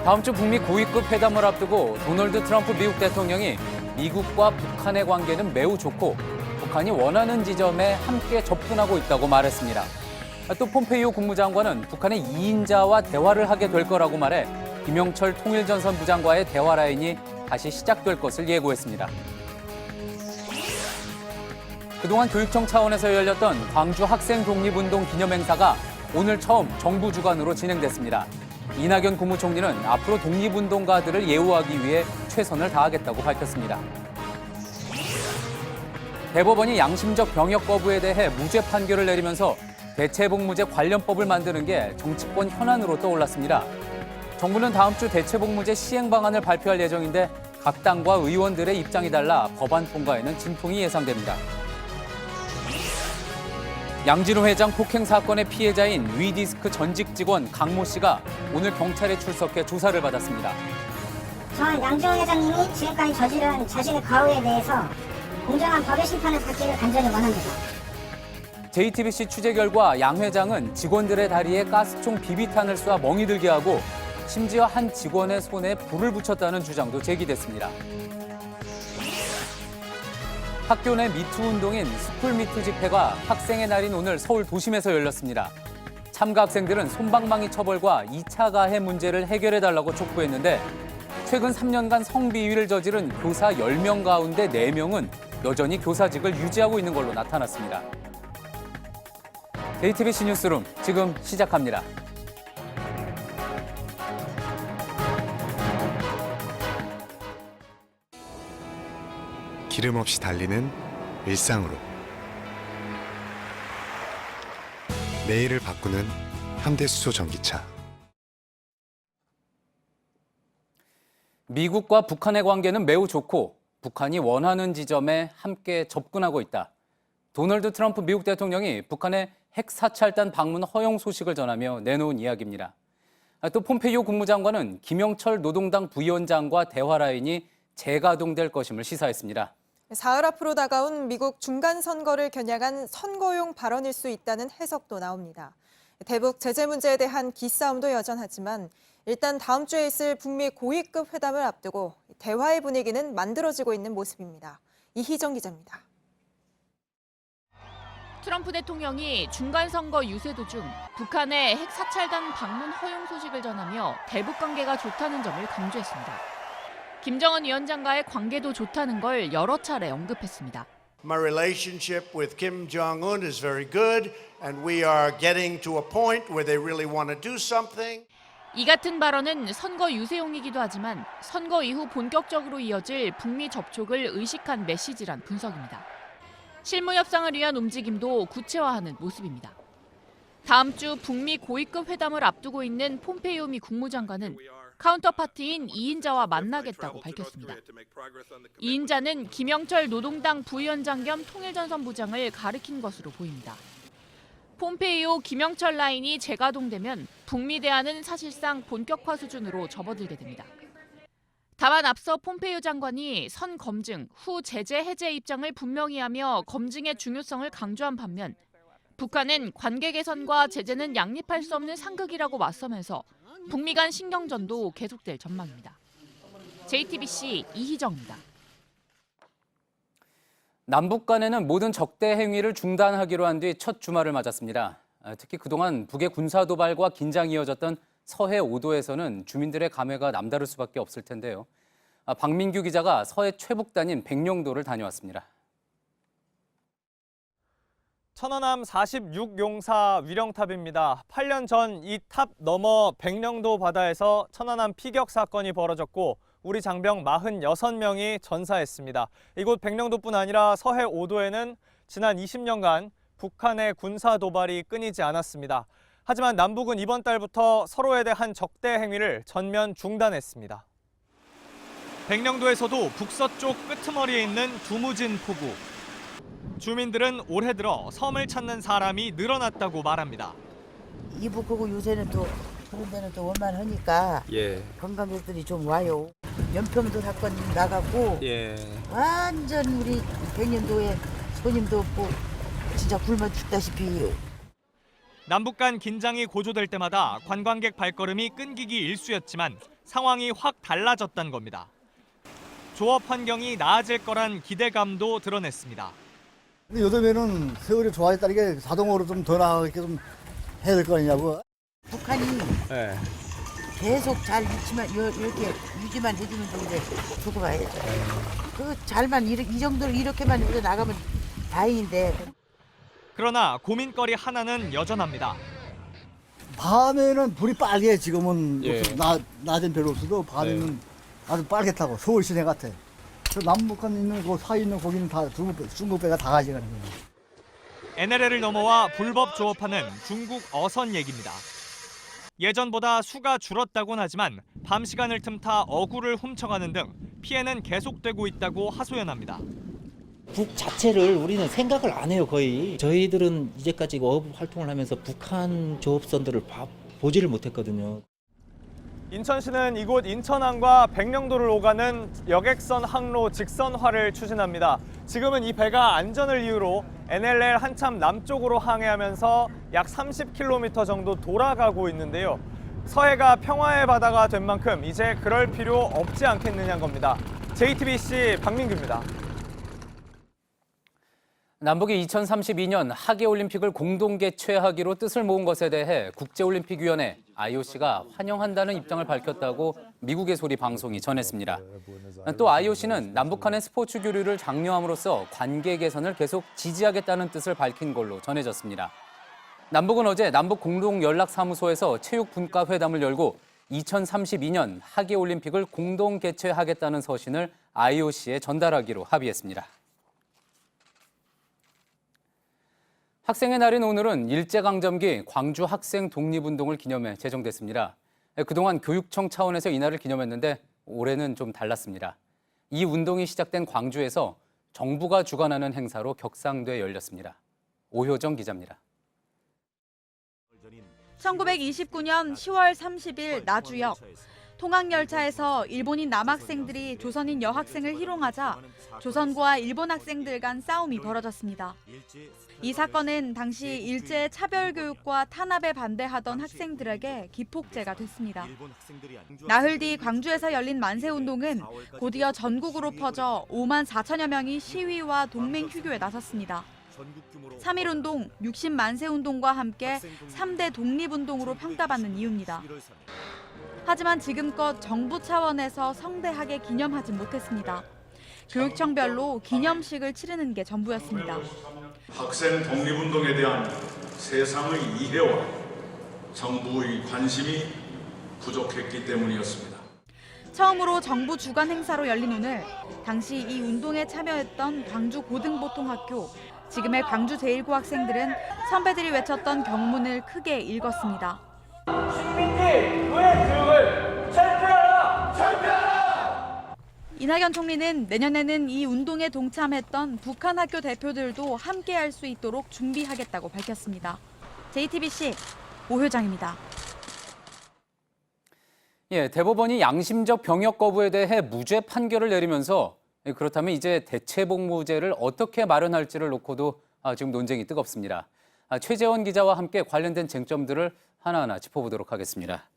다음 주 북미 고위급 회담을 앞두고 도널드 트럼프 미국 대통령이 미국과 북한의 관계는 매우 좋고 북한이 원하는 지점에 함께 접근하고 있다고 말했습니다. 또 폼페이오 국무장관은 북한의 2인자와 대화를 하게 될 거라고 말해 김영철 통일전선 부장과의 대화 라인이 다시 시작될 것을 예고했습니다. 그동안 교육청 차원에서 열렸던 광주 학생 독립운동 기념행사가 오늘 처음 정부 주관으로 진행됐습니다. 이낙연 국무총리는 앞으로 독립운동가들을 예우하기 위해 최선을 다하겠다고 밝혔습니다. 대법원이 양심적 병역 거부에 대해 무죄 판결을 내리면서 대체복무제 관련법을 만드는 게 정치권 현안으로 떠올랐습니다. 정부는 다음 주 대체복무제 시행 방안을 발표할 예정인데 각 당과 의원들의 입장이 달라 법안 통과에는 진통이 예상됩니다. 양진호 회장 폭행 사건의 피해자인 위디스크 전직 직원 강모 씨가 오늘 경찰에 출석해 조사를 받았습니다. 저는 양진호 회장님이 지금까지 저지른 자신의 과오에 대해서 공정한 법의 심판을 받기를 간절히 원합니다. JTBC 취재 결과 양 회장은 직원들의 다리에 가스총 비비탄을 쏴 멍이 들게 하고 심지어 한 직원의 손에 불을 붙였다는 주장도 제기됐습니다. 학교 내 미투 운동인 스쿨미투 집회가 학생의 날인 오늘 서울 도심에서 열렸습니다. 참가 학생들은 솜방망이 처벌과 2차 가해 문제를 해결해달라고 촉구했는데 최근 3년간 성비위를 저지른 교사 10명 가운데 4명은 여전히 교사직을 유지하고 있는 걸로 나타났습니다. JTBC 뉴스룸 지금 시작합니다. 기름 없이 달리는 일상으로 내일을 바꾸는 현대수소 전기차. 미국과 북한의 관계는 매우 좋고 북한이 원하는 지점에 함께 접근하고 있다. 도널드 트럼프 미국 대통령이 북한의 핵 사찰단 방문 허용 소식을 전하며 내놓은 이야기입니다. 또 폼페이오 국무장관은 김영철 노동당 부위원장과 대화 라인이 재가동될 것임을 시사했습니다. 사흘 앞으로 다가온 미국 중간선거를 겨냥한 선거용 발언일 수 있다는 해석도 나옵니다. 대북 제재 문제에 대한 기싸움도 여전하지만 일단 다음 주에 있을 북미 고위급 회담을 앞두고 대화의 분위기는 만들어지고 있는 모습입니다. 이희정 기자입니다. 트럼프 대통령이 중간선거 유세 도중 북한의 핵 사찰단 방문 허용 소식을 전하며 대북 관계가 좋다는 점을 강조했습니다. 김정은 위원장과의 관계도 좋다는 걸 여러 차례 언급했습니다. My relationship with Kim Jong-un is very good, and we are getting to a point where they really want to do something. 이 같은 발언은 선거 유세용이기도 하지만 선거 이후 본격적으로 이어질 북미 접촉을 의식한 메시지란 분석입니다. 실무 협상을 위한 움직임도 구체화하는 모습입니다. 다음 주 북미 고위급 회담을 앞두고 있는 폼페이오 미 국무장관은 카운터파트인 2인자와 만나겠다고 밝혔습니다. 2인자는 김영철 노동당 부위원장 겸 통일전선 부장을 가리킨 것으로 보입니다. 폼페이오 김영철 라인이 재가동되면 북미 대화는 사실상 본격화 수준으로 접어들게 됩니다. 다만 앞서 폼페이오 장관이 선 검증, 후 제재 해제 입장을 분명히 하며 검증의 중요성을 강조한 반면 북한은 관계 개선과 제재는 양립할 수 없는 상극이라고 맞서면서 북미 간 신경전도 계속될 전망입니다. JTBC 이희정입니다. 남북 간에는 모든 적대 행위를 중단하기로 한 뒤 첫 주말을 맞았습니다. 특히 그동안 북의 군사 도발과 긴장이 이어졌던 서해 5도에서는 주민들의 감회가 남다를 수밖에 없을 텐데요. 박민규 기자가 서해 최북단인 백령도를 다녀왔습니다. 천안함 46용사 위령탑입니다. 8년 전 이 탑 너머 백령도 바다에서 천안함 피격 사건이 벌어졌고 우리 장병 46명이 전사했습니다. 이곳 백령도뿐 아니라 서해 5도에는 지난 20년간 북한의 군사 도발이 끊이지 않았습니다. 하지만 남북은 이번 달부터 서로에 대한 적대 행위를 전면 중단했습니다. 백령도에서도 북서쪽 끄트머리에 있는 두무진 포구. 주민들은 올해 들어 섬을 찾는 사람이 늘어났다고 말합니다. 이북하고 요새는 또 그런 데는 또 원만하니까 관광객들이 좀 와요. 연평도 사건 나가고 완전 우리 백년도에 손님도 없고 진짜 굶어 죽다시피. 남북 간 긴장이 고조될 때마다 관광객 발걸음이 끊기기 일쑤였지만 상황이 확 달라졌다는 겁니다. 조업 환경이 나아질 거란 기대감도 드러냈습니다. 근데 요즘에는 세월이 좋아졌다는 게 자동으로 좀 더 나아가게 좀 해야 될 거 아니냐고. 북한이 계속 잘 이렇게 유지만 해주는 쪽인데 두고 봐야죠. 그 잘만 이 정도로 이렇게만 해서 나가면 다행인데. 그러나 고민거리 하나는 여전합니다. 밤에는 불이 빨개. 지금은 낮엔 별로 없어도 밤에는 아주 빨갛다고. 서울 시내 같아. 저 남북한 있는 그 사이 있는 거기는 다 중국배가 다 가져가는 거예요. NLL을 넘어와 불법 조업하는 중국 어선 얘기입니다. 예전보다 수가 줄었다곤 하지만 밤 시간을 틈타 어구를 훔쳐가는 등 피해는 계속되고 있다고 하소연합니다. 북 자체를 우리는 생각을 안 해요, 거의. 저희들은 이제까지 어업 활동을 하면서 북한 조업선들을 보지를 못했거든요. 인천시는 이곳 인천항과 백령도를 오가는 여객선 항로 직선화를 추진합니다. 지금은 이 배가 안전을 이유로 NLL 한참 남쪽으로 항해하면서 약 30km 정도 돌아가고 있는데요. 서해가 평화의 바다가 된 만큼 이제 그럴 필요 없지 않겠느냐는 겁니다. JTBC 박민규입니다. 남북이 2032년 하계올림픽을 공동 개최하기로 뜻을 모은 것에 대해 국제올림픽위원회 IOC가 환영한다는 입장을 밝혔다고 미국의 소리 방송이 전했습니다. 또 IOC는 남북한의 스포츠 교류를 장려함으로써 관계 개선을 계속 지지하겠다는 뜻을 밝힌 걸로 전해졌습니다. 남북은 어제 남북공동연락사무소에서 체육분과회담을 열고 2032년 하계올림픽을 공동 개최하겠다는 서신을 IOC에 전달하기로 합의했습니다. 학생의 날인 오늘은 일제강점기 광주 학생 독립운동을 기념해 제정됐습니다. 그동안 교육청 차원에서 이날을 기념했는데 올해는 좀 달랐습니다. 이 운동이 시작된 광주에서 정부가 주관하는 행사로 격상돼 열렸습니다. 오효정 기자입니다. 1929년 10월 30일 나주역. 통학열차에서 일본인 남학생들이 조선인 여학생을 희롱하자 조선과 일본 학생들 간 싸움이 벌어졌습니다. 이 사건은 당시 일제의 차별교육과 탄압에 반대하던 학생들에게 기폭제가 됐습니다. 나흘 뒤 광주에서 열린 만세운동은 곧이어 전국으로 퍼져 5만 4천여 명이 시위와 동맹휴교에 나섰습니다. 3.1운동, 60만세운동과 함께 3대 독립운동으로 평가받는 이유입니다. 하지만 지금껏 정부 차원에서 성대하게 기념하지 못했습니다. 교육청별로 기념식을 치르는 게 전부였습니다. 학생 독립운동에 대한 세상의 이해와 정부의 관심이 부족했기 때문이었습니다. 처음으로 정부 주관 행사로 열린 오늘, 당시 이 운동에 참여했던 광주 고등보통학교, 지금의 광주 제1고 학생들은 선배들이 외쳤던 경문을 크게 읽었습니다. 식민지 노예 교육을 철폐하라! 철폐하라! 이낙연 총리는 내년에는 이 운동에 동참했던 북한 학교 대표들도 함께할 수 있도록 준비하겠다고 밝혔습니다. JTBC 오효정입니다. 대법원이 양심적 병역 거부에 대해 무죄 판결을 내리면서 그렇다면 이제 대체복무제를 어떻게 마련할지를 놓고도 지금 논쟁이 뜨겁습니다. 최재원 기자와 함께 관련된 쟁점들을 하나하나 짚어보도록 하겠습니다.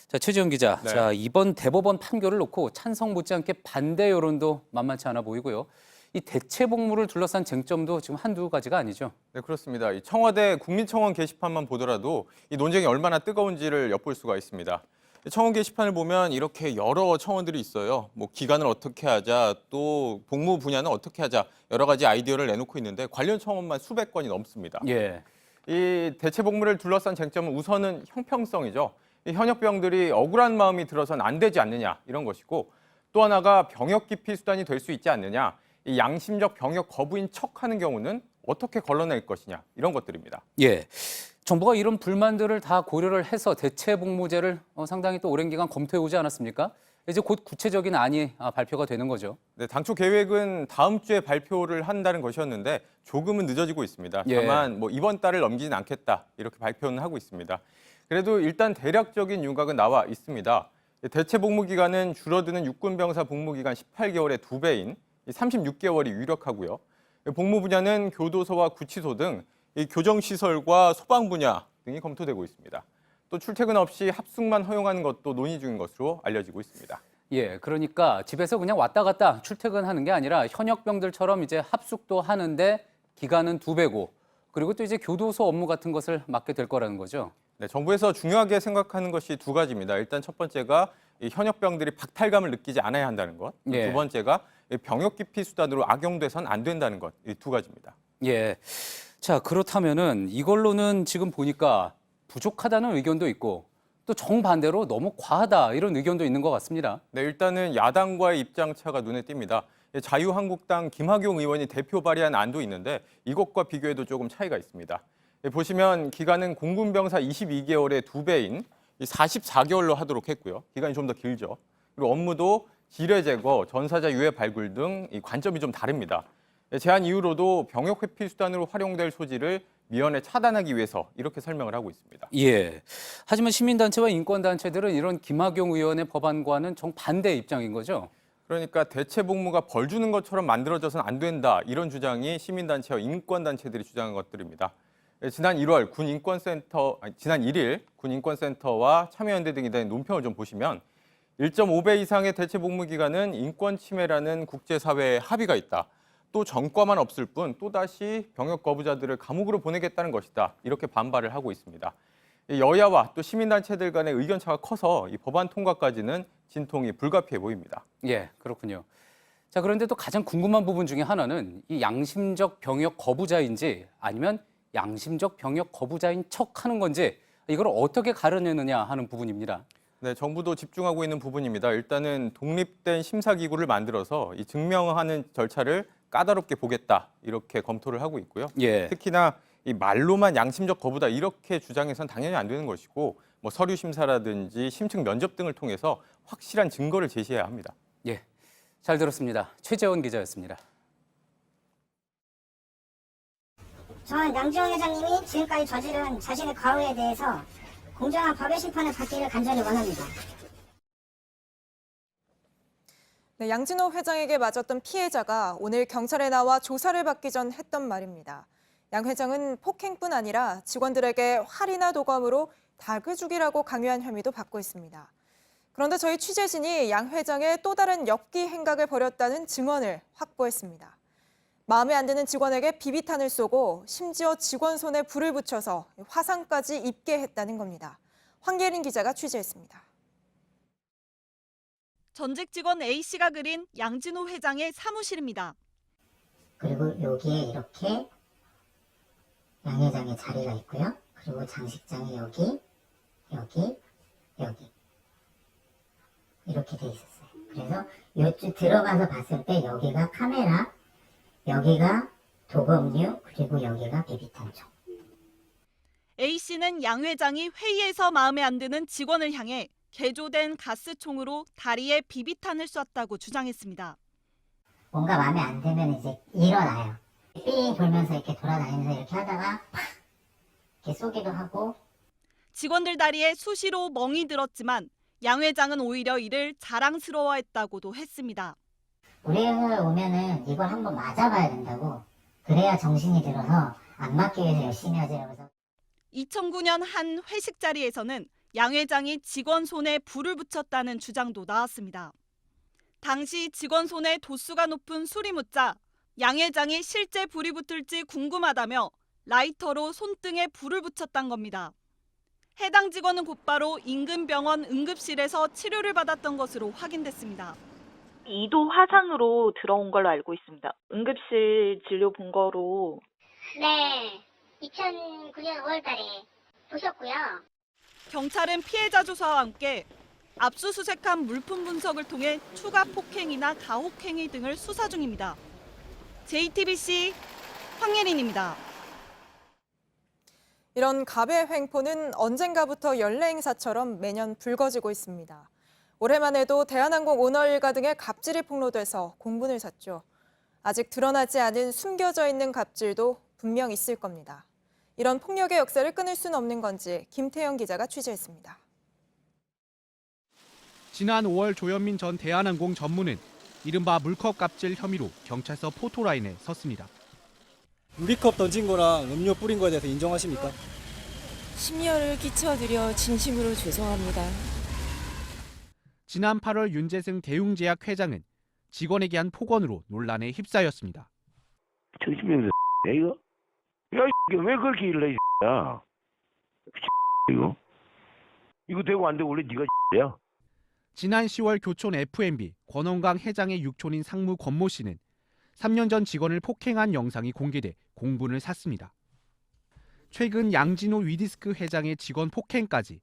자, 최재원 기자, 네. 자, 이번 대법원 판결을 놓고 찬성 못지않게 반대 여론도 만만치 않아 보이고요. 이 대체복무를 둘러싼 쟁점도 지금 한두 가지가 아니죠. 네, 그렇습니다. 이 청와대 국민청원 게시판만 보더라도 이 논쟁이 얼마나 뜨거운지를 엿볼 수가 있습니다. 청원 게시판을 보면 이렇게 여러 청원들이 있어요. 뭐 기간을 어떻게 하자, 또 복무 분야는 어떻게 하자, 여러 가지 아이디어를 내놓고 있는데 관련 청원만 수백 건이 넘습니다. 예. 이 대체복무를 둘러싼 쟁점은 우선은 형평성이죠. 이 현역병들이 억울한 마음이 들어서는 안 되지 않느냐 이런 것이고, 또 하나가 병역 기피 수단이 될 수 있지 않느냐, 이 양심적 병역 거부인 척하는 경우는 어떻게 걸러낼 것이냐 이런 것들입니다. 예. 정부가 이런 불만들을 다 고려를 해서 대체복무제를 상당히 또 오랜 기간 검토해 오지 않았습니까? 이제 곧 구체적인 안이 발표가 되는 거죠. 네, 당초 계획은 다음 주에 발표를 한다는 것이었는데 조금은 늦어지고 있습니다. 예. 다만 뭐 이번 달을 넘기진 않겠다 이렇게 발표는 하고 있습니다. 그래도 일단 대략적인 윤곽은 나와 있습니다. 대체복무 기간은 줄어드는 육군병사 복무 기간 18개월의 2배인 36개월이 유력하고요. 복무 분야는 교도소와 구치소 등 이 교정시설과 소방 분야 등이 검토되고 있습니다. 또 출퇴근 없이 합숙만 허용하는 것도 논의 중인 것으로 알려지고 있습니다. 예, 그러니까 집에서 그냥 왔다 갔다 출퇴근하는 게 아니라 현역병들처럼 이제 합숙도 하는데 기간은 2배고 그리고 또 이제 교도소 업무 같은 것을 맡게 될 거라는 거죠. 네, 정부에서 중요하게 생각하는 것이 2가지입니다. 일단 첫 번째가 이 현역병들이 박탈감을 느끼지 않아야 한다는 것. 예. 2번째가 병역 기피 수단으로 악용돼선 안 된다는 것. 이 2가지입니다. 예. 자, 그렇다면은 이걸로는 지금 보니까 부족하다는 의견도 있고 또 정반대로 너무 과하다 이런 의견도 있는 것 같습니다. 네, 일단은 야당과의 입장차가 눈에 띕니다. 자유한국당 김학용 의원이 대표 발의한 안도 있는데 이것과 비교해도 조금 차이가 있습니다. 보시면 기간은 공군병사 22개월의 2배인 44개월로 하도록 했고요. 기간이 좀 더 길죠. 그리고 업무도 지뢰 제거, 전사자 유해 발굴 등 이 관점이 좀 다릅니다. 제한 이후로도 병역 회피 수단으로 활용될 소지를 미연에 차단하기 위해서 이렇게 설명을 하고 있습니다. 예. 하지만 시민단체와 인권단체들은 이런 김학용 의원의 법안과는 정반대 입장인 거죠. 그러니까 대체 복무가 벌 주는 것처럼 만들어져서는 안 된다. 이런 주장이 시민단체와 인권단체들이 주장한 것들입니다. 지난 1일 군 인권센터와 참여연대 등이 낸 논평을 좀 보시면 1.5배 이상의 대체 복무 기간은 인권 침해라는 국제사회의 합의가 있다. 또 전과만 없을 뿐 또다시 병역 거부자들을 감옥으로 보내겠다는 것이다. 이렇게 반발을 하고 있습니다. 여야와 또 시민단체들 간의 의견차가 커서 이 법안 통과까지는 진통이 불가피해 보입니다. 예, 그렇군요. 자, 그런데 또 가장 궁금한 부분 중에 하나는 이 양심적 병역 거부자인지 아니면 양심적 병역 거부자인 척하는 건지 이걸 어떻게 가려내느냐 하는 부분입니다. 네, 정부도 집중하고 있는 부분입니다. 일단은 독립된 심사기구를 만들어서 이 증명하는 절차를 까다롭게 보겠다 이렇게 검토를 하고 있고요. 예. 특히나 이 말로만 양심적 거부다 이렇게 주장해서는 당연히 안 되는 것이고 뭐 서류 심사라든지 심층 면접 등을 통해서 확실한 증거를 제시해야 합니다. 예, 잘 들었습니다. 최재원 기자였습니다. 저는 양지원 회장님이 지금까지 저지른 자신의 과오에 대해서 공정한 법의 심판을 받기를 간절히 원합니다. 네, 양진호 회장에게 맞았던 피해자가 오늘 경찰에 나와 조사를 받기 전 했던 말입니다. 양 회장은 폭행뿐 아니라 직원들에게 활이나 도검으로 닭을 죽이라고 강요한 혐의도 받고 있습니다. 그런데 저희 취재진이 양 회장의 또 다른 엽기 행각을 벌였다는 증언을 확보했습니다. 마음에 안 드는 직원에게 비비탄을 쏘고 심지어 직원 손에 불을 붙여서 화상까지 입게 했다는 겁니다. 황계린 기자가 취재했습니다. 전직 직원 A씨가 그린 양진호 회장의 사무실입니다. 그리고 여기에 이렇게 양 회장의 자리가 있고요. 그리고 장식장이 여기 이렇게 돼 있었어요. 그래서 이쪽 들어가서 봤을 때 여기가 카메라, 여기가 도검류, 그리고 여기가 비비탄총. A씨는 양 회장이 회의에서 마음에 안 드는 직원을 향해 개조된 가스총으로 다리에 비비탄을 쐈다고 주장했습니다. 뭔가 마음에 안 들면 이제 일어나요. 삥 돌면서 이렇게 돌아다니면서 이렇게 하다가 팍 이렇게 쏘기도 하고. 직원들 다리에 수시로 멍이 들었지만 양 회장은 오히려 이를 자랑스러워했다고도 했습니다. 우리 회사에 오면은 이걸 한번 맞아봐야 된다고. 그래야 정신이 들어서 안 맞기 위해서 열심히 하지. 그래서 2009년 한 회식 자리에서는 양 회장이 직원 손에 불을 붙였다는 주장도 나왔습니다. 당시 직원 손에 도수가 높은 술이 묻자 양 회장이 실제 불이 붙을지 궁금하다며 라이터로 손등에 불을 붙였단 겁니다. 해당 직원은 곧바로 인근 병원 응급실에서 치료를 받았던 것으로 확인됐습니다. 2도 화상으로 들어온 걸로 알고 있습니다. 응급실 진료 본 거로. 네, 2009년 5월달에 보셨고요. 경찰은 피해자 조사와 함께 압수수색한 물품 분석을 통해 추가 폭행이나 가혹행위 등을 수사 중입니다. JTBC 황예린입니다. 이런 갑의 횡포는 언젠가부터 연례 행사처럼 매년 불거지고 있습니다. 올해만 해도 대한항공 오너 일가 등의 갑질이 폭로돼서 공분을 샀죠. 아직 드러나지 않은 숨겨져 있는 갑질도 분명 있을 겁니다. 이런 폭력의 역사를 끊을 수는 없는 건지 김태영 기자가 취재했습니다. 지난 5월 조현민 전 대한항공 전무는 이른바 물컵 갑질 혐의로 경찰서 포토라인에 섰습니다. 유리컵 던진 거랑 음료 뿌린 거에 대해서 인정하십니까? 심려를 끼쳐드려 진심으로 죄송합니다. 지난 8월 윤재승 대웅제약 회장은 직원에게 한 폭언으로 논란에 휩싸였습니다. 정신병자 이거? 야 이게 왜 그렇게 일을 해 야? 이거 되고 안 되고 원래 네가 야? 지난 10월 교촌 F&B 권원강 회장의 육촌인 상무 권모 씨는 3년 전 직원을 폭행한 영상이 공개돼 공분을 샀습니다. 최근 양진호 위디스크 회장의 직원 폭행까지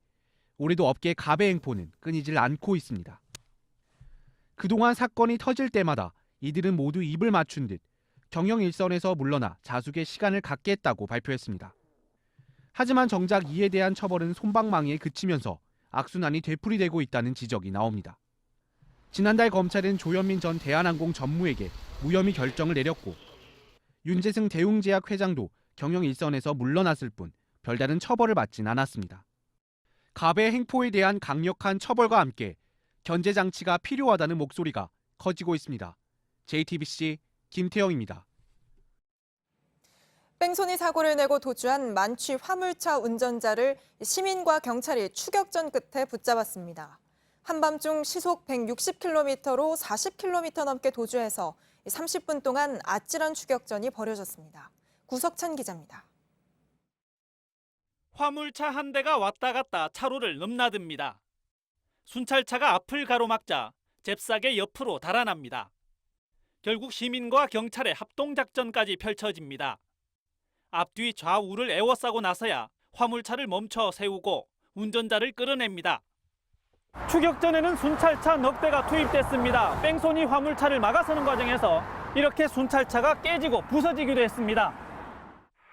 올해도 업계 가배 행포는 끊이질 않고 있습니다. 그동안 사건이 터질 때마다 이들은 모두 입을 맞춘 듯 경영 일선에서 물러나 자숙의 시간을 갖겠다고 발표했습니다. 하지만 정작 이에 대한 처벌은 솜방망이에 그치면서 악순환이 되풀이되고 있다는 지적이 나옵니다. 지난달 검찰은 조현민 전 대한항공 전무에게 무혐의 결정을 내렸고 윤재승 대웅제약 회장도 경영 일선에서 물러났을 뿐 별다른 처벌을 받진 않았습니다. 가배 행포에 대한 강력한 처벌과 함께 견제 장치가 필요하다는 목소리가 커지고 있습니다. JTBC 김태영입니다. 뺑소니 사고를 내고 도주한 만취 화물차 운전자를 시민과 경찰이 추격전 끝에 붙잡았습니다. 한밤중 시속 160km로 40km 넘게 도주해서 30분 동안 아찔한 추격전이 벌어졌습니다. 구석찬 기자입니다. 화물차 한 대가 왔다 갔다 차로를 넘나듭니다. 순찰차가 앞을 가로막자 잽싸게 옆으로 달아납니다. 결국 시민과 경찰의 합동작전까지 펼쳐집니다. 앞뒤 좌우를 에워싸고 나서야 화물차를 멈춰 세우고 운전자를 끌어냅니다. 추격전에는 순찰차 넉 대가 투입됐습니다. 뺑소니 화물차를 막아서는 과정에서 이렇게 순찰차가 깨지고 부서지기도 했습니다.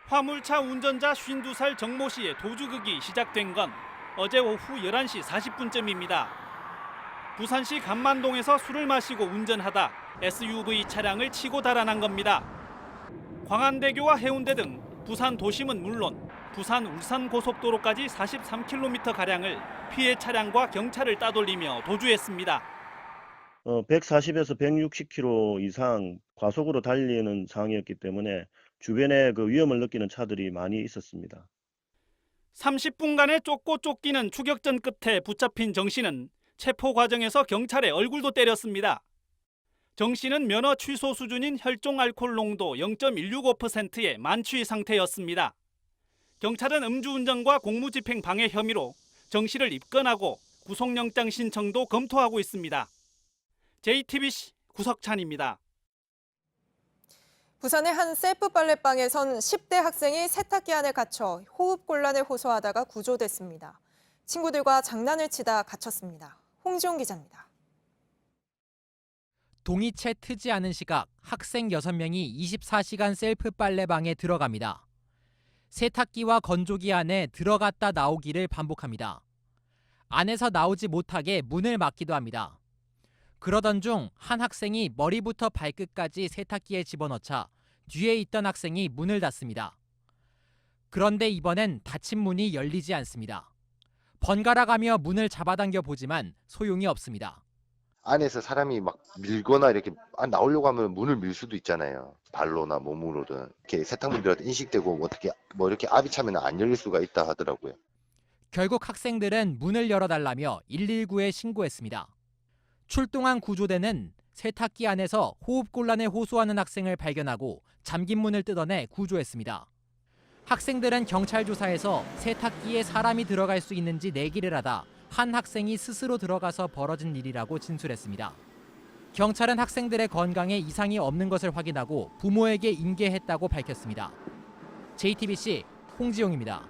화물차 운전자 52살 정모 씨의 도주극이 시작된 건 어제 오후 11시 40분쯤입니다. 부산시 감만동에서 술을 마시고 운전하다 SUV 차량을 치고 달아난 겁니다. 광안대교와 해운대 등 부산 도심은 물론 부산 울산 고속도로까지 43km가량을 피해 차량과 경찰을 따돌리며 도주했습니다. 140에서 160km 이상 과속으로 달리는 상황이었기 때문에 주변에 그 위험을 느끼는 차들이 많이 있었습니다. 30분간의 쫓고 쫓기는 추격전 끝에 붙잡힌 정 씨는 체포 과정에서 경찰의 얼굴도 때렸습니다. 정 씨는 면허 취소 수준인 혈중 알코올 농도 0.165%의 만취 상태였습니다. 경찰은 음주운전과 공무집행 방해 혐의로 정 씨를 입건하고 구속영장 신청도 검토하고 있습니다. JTBC 구석찬입니다. 부산의 한 셀프 빨래방에선 10대 학생이 세탁기 안에 갇혀 호흡곤란에 호소하다가 구조됐습니다. 친구들과 장난을 치다 갇혔습니다. 홍지용 기자입니다. 동이채 트지 않은 시각 학생 6명이 24시간 셀프 빨래방에 들어갑니다. 세탁기와 건조기 안에 들어갔다 나오기를 반복합니다. 안에서 나오지 못하게 문을 막기도 합니다. 그러던 중 한 학생이 머리부터 발끝까지 세탁기에 집어넣자 뒤에 있던 학생이 문을 닫습니다. 그런데 이번엔 닫힌 문이 열리지 않습니다. 번갈아가며 문을 잡아당겨 보지만 소용이 없습니다. 안에서 사람이 막 밀거나 이렇게 나오려고 하면 문을 밀 수도 있잖아요. 발로나 몸으로든. 이렇게 세탁물들한테 인식되고 뭐 이렇게 압이 차면 안 열릴 수가 있다 하더라고요. 결국 학생들은 문을 열어달라며 119에 신고했습니다. 출동한 구조대는 세탁기 안에서 호흡곤란에 호소하는 학생을 발견하고 잠긴 문을 뜯어내 구조했습니다. 학생들은 경찰 조사에서 세탁기에 사람이 들어갈 수 있는지 내기를 하다 한 학생이 스스로 들어가서 벌어진 일이라고 진술했습니다. 경찰은 학생들의 건강에 이상이 없는 것을 확인하고 부모에게 인계했다고 밝혔습니다. JTBC 홍지용입니다.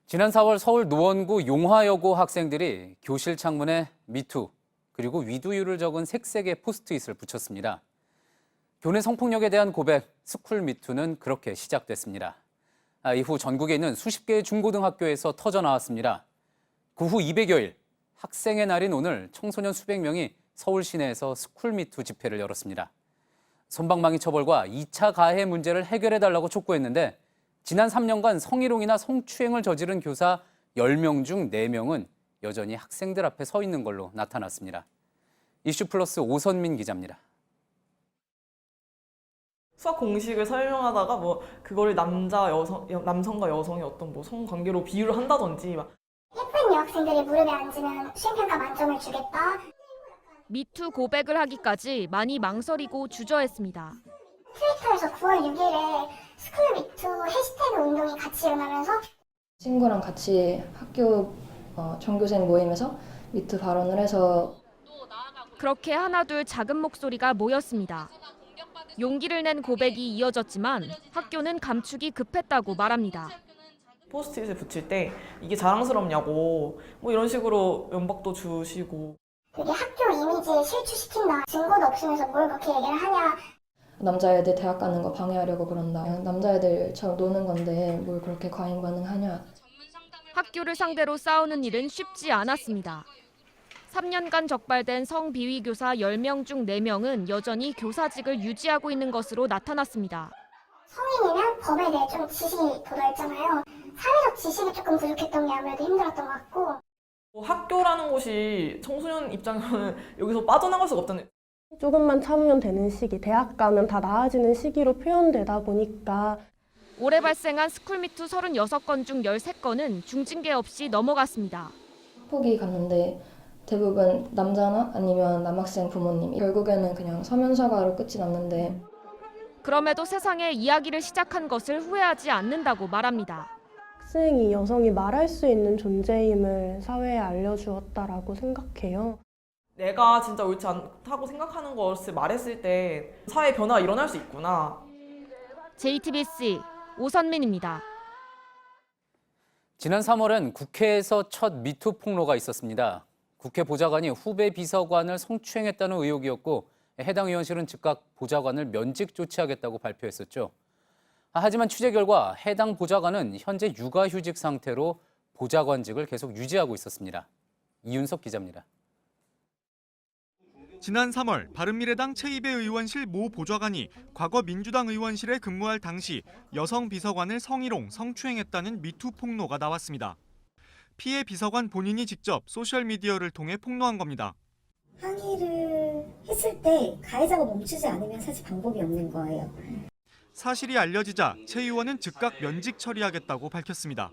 지난 4월 서울 노원구 용화여고 학생들이 교실 창문에 미투 그리고 위두유를 적은 색색의 포스트잇을 붙였습니다. 교내 성폭력에 대한 고백, 스쿨 미투는 그렇게 시작됐습니다. 이후 전국에 있는 수십 개의 중고등학교에서 터져나왔습니다. 그 후 200여일, 학생의 날인 오늘 청소년 수백 명이 서울 시내에서 스쿨 미투 집회를 열었습니다. 솜방망이 처벌과 2차 가해 문제를 해결해달라고 촉구했는데 지난 3년간 성희롱이나 성추행을 저지른 교사 10명 중 4명은 여전히 학생들 앞에 서 있는 걸로 나타났습니다. 이슈플러스 오선민 기자입니다. 수학 공식을 설명하다가 뭐 그거를 남성과 여성의 어떤 뭐 성관계로 비유를 한다든지 막. 예쁜 여학생들이 무릎에 앉으면 수행평가 만점을 주겠다. 미투 고백을 하기까지 많이 망설이고 주저했습니다. 트위터에서 9월 6일에 스쿨 미투 해시태그 운동이 같이 일어나면서 친구랑 같이 학교 전교생 모임에서 미투 발언을 해서 그렇게 하나둘 작은 목소리가 모였습니다. 용기를 낸 고백이 이어졌지만 학교는 감축이 급했다고 말합니다. 포스트잇에 붙일 때 이게 자랑스럽냐고 뭐 이런 식으로 면박도 주시고. 그게 학교 이미지에 실추시킨다. 증거도 없으면서 뭘 그렇게 얘기를 하냐. 남자애들 대학 가는 거 방해하려고 그런다. 남자애들처럼 노는 건데 뭘 그렇게 과잉 반응하냐. 학교를 상대로 싸우는 일은 쉽지 않았습니다. 3년간 적발된 성비위 교사 10명 중 4명은 여전히 교사직을 유지하고 있는 것으로 나타났습니다. 성인이면 법에 대해 좀 지식이 돋아있잖아요. 사회적 지식이 조금 부족했던 게 아무래도 힘들었던 것 같고. 학교라는 곳이 청소년 입장에서는 여기서 빠져나갈 수가 없잖아요. 조금만 참으면 되는 시기, 대학 가면 다 나아지는 시기로 표현되다 보니까. 올해 발생한 스쿨미투 36건 중 13건은 중징계 없이 넘어갔습니다. 학폭이 갔는데 대부분 남자나 아니면 남학생 부모님, 결국에는 그냥 서면 사과로 끝이 났는데. 그럼에도 세상에 이야기를 시작한 것을 후회하지 않는다고 말합니다. 학생이 여성이 말할 수 있는 존재임을 사회에 알려주었다라고 생각해요. 내가 진짜 옳지 않다고 생각하는 것을 말했을 때 사회 변화가 일어날 수 있구나. JTBC 오선민입니다. 지난 3월엔 국회에서 첫 미투 폭로가 있었습니다. 국회 보좌관이 후배 비서관을 성추행했다는 의혹이었고 해당 의원실은 즉각 보좌관을 면직 조치하겠다고 발표했었죠. 하지만 취재 결과 해당 보좌관은 현재 육아휴직 상태로 보좌관직을 계속 유지하고 있었습니다. 이윤석 기자입니다. 지난 3월 바른미래당 최이배 의원실 모 보좌관이 과거 민주당 의원실에 근무할 당시 여성 비서관을 성희롱, 성추행했다는 미투 폭로가 나왔습니다. 피해 비서관 본인이 직접 소셜미디어를 통해 폭로한 겁니다. 항의를 했을 때 가해자가 멈추지 않으면 사실 방법이 없는 거예요. 사실이 알려지자 최 의원은 즉각 면직 처리하겠다고 밝혔습니다.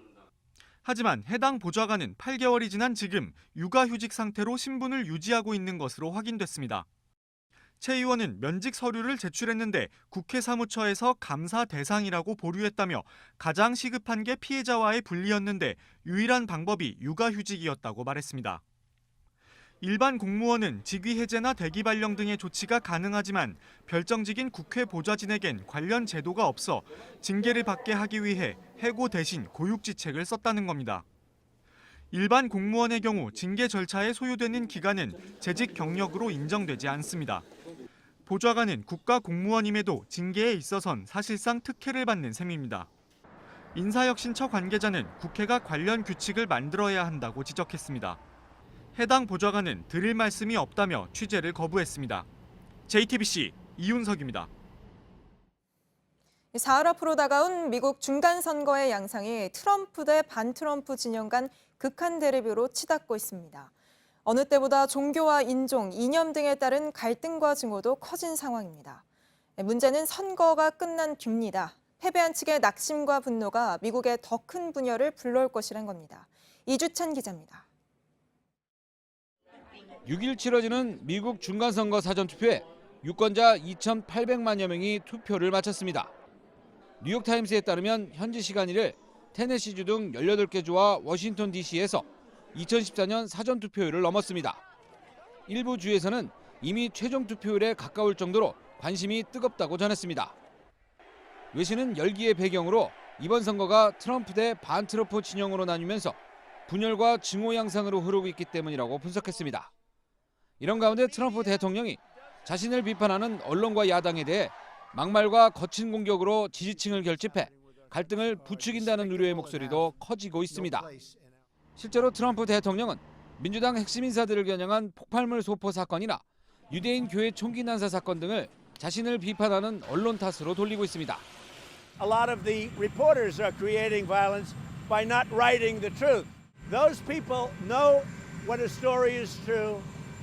하지만 해당 보좌관은 8개월이 지난 지금 육아휴직 상태로 신분을 유지하고 있는 것으로 확인됐습니다. 최 의원은 면직 서류를 제출했는데 국회 사무처에서 감사 대상이라고 보류했다며 가장 시급한 게 피해자와의 분리였는데 유일한 방법이 육아휴직이었다고 말했습니다. 일반 공무원은 직위 해제나 대기 발령 등의 조치가 가능하지만 별정직인 국회 보좌진에겐 관련 제도가 없어 징계를 받게 하기 위해 해고 대신 고육지책을 썼다는 겁니다. 일반 공무원의 경우 징계 절차에 소요되는 기간은 재직 경력으로 인정되지 않습니다. 보좌관은 국가 공무원임에도 징계에 있어선 사실상 특혜를 받는 셈입니다. 인사혁신처 관계자는 국회가 관련 규칙을 만들어야 한다고 지적했습니다. 해당 보좌관은 드릴 말씀이 없다며 취재를 거부했습니다. JTBC 이윤석입니다. 사흘 앞으로 다가온 미국 중간선거의 양상이 트럼프 대 반트럼프 진영 간 극한 대립으로 치닫고 있습니다. 어느 때보다 종교와 인종, 이념 등에 따른 갈등과 증오도 커진 상황입니다. 문제는 선거가 끝난 뒤입니다. 패배한 측의 낙심과 분노가 미국에 더 큰 분열을 불러올 것이란 겁니다. 이주찬 기자입니다. 6일 치러지는 미국 중간선거 사전투표에 유권자 2,800만여 명이 투표를 마쳤습니다. 뉴욕타임스에 따르면 현지 시간 1일 테네시주 등 18개 주와 워싱턴 DC에서 2014년 사전투표율을 넘었습니다. 일부 주에서는 이미 최종 투표율에 가까울 정도로 관심이 뜨겁다고 전했습니다. 외신은 열기의 배경으로 이번 선거가 트럼프 대 반트럼프 진영으로 나뉘면서 분열과 증오 양상으로 흐르고 있기 때문이라고 분석했습니다. 이런 가운데 트럼프 대통령이 자신을 비판하는 언론과 야당에 대해 막말과 거친 공격으로 지지층을 결집해 갈등을 부추긴다는 우려의 목소리도 커지고 있습니다. 실제로 트럼프 대통령은 민주당 핵심 인사들을 겨냥한 폭발물 소포 사건이나 유대인 교회 총기 난사 사건 등을 자신을 비판하는 언론 탓으로 돌리고 있습니다. A lot of the reporters are creating violence by not writing the truth. Those people know what a story is true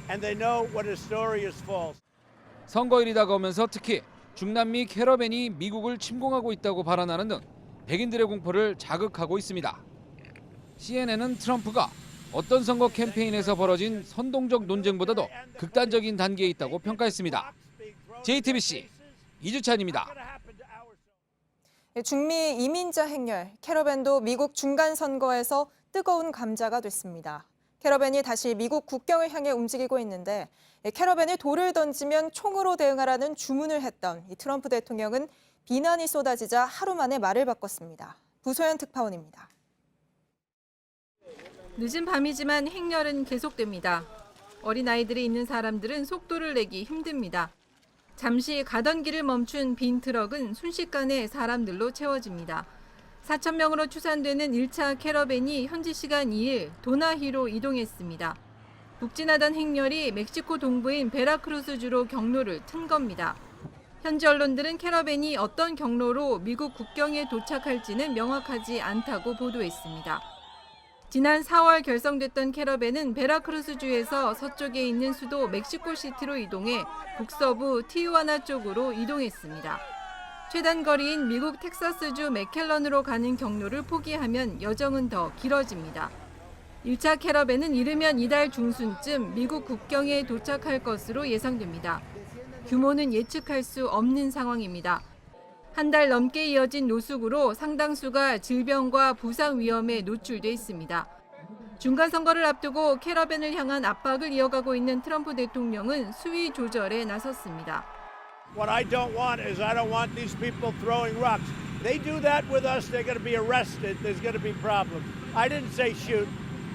and they know what a story is false. 선거일이 다가오면서 특히 중남미 캐러밴이 미국을 침공하고 있다고 발언하는 등 백인들의 공포를 자극하고 있습니다. CNN은 트럼프가 어떤 선거 캠페인에서 벌어진 선동적 논쟁보다도 극단적인 단계에 있다고 평가했습니다. JTBC 이주찬입니다. 중미 이민자 행렬, 캐러밴도 미국 중간선거에서 뜨거운 감자가 됐습니다. 캐러밴이 다시 미국 국경을 향해 움직이고 있는데 캐러밴에 돌을 던지면 총으로 대응하라는 주문을 했던 트럼프 대통령은 비난이 쏟아지자 하루 만에 말을 바꿨습니다. 부소연 특파원입니다. 늦은 밤이지만 행렬은 계속됩니다. 어린아이들이 있는 사람들은 속도를 내기 힘듭니다. 잠시 가던 길을 멈춘 빈 트럭은 순식간에 사람들로 채워집니다. 4,000명으로 추산되는 1차 캐러밴이 현지 시간 2일 도나히로 이동했습니다. 북진하던 행렬이 멕시코 동부인 베라크루스주로 경로를 튼 겁니다. 현지 언론들은 캐러밴이 어떤 경로로 미국 국경에 도착할지는 명확하지 않다고 보도했습니다. 지난 4월 결성됐던 캐러밴은 베라크루스주에서 서쪽에 있는 수도 멕시코시티로 이동해 북서부 티후아나 쪽으로 이동했습니다. 최단 거리인 미국 텍사스주 맥켈런으로 가는 경로를 포기하면 여정은 더 길어집니다. 1차 캐러밴은 이르면 이달 중순쯤 미국 국경에 도착할 것으로 예상됩니다. 규모는 예측할 수 없는 상황입니다. 한 달 넘게 이어진 노숙으로 상당수가 질병과 부상 위험에 노출돼 있습니다. 중간 선거를 앞두고 캐러밴을 향한 압박을 이어가고 있는 트럼프 대통령은 수위 조절에 나섰습니다. What I don't want is I don't want these people throwing rocks. They do that with us, they're going to be arrested. There's going to be problems. I didn't say shoot.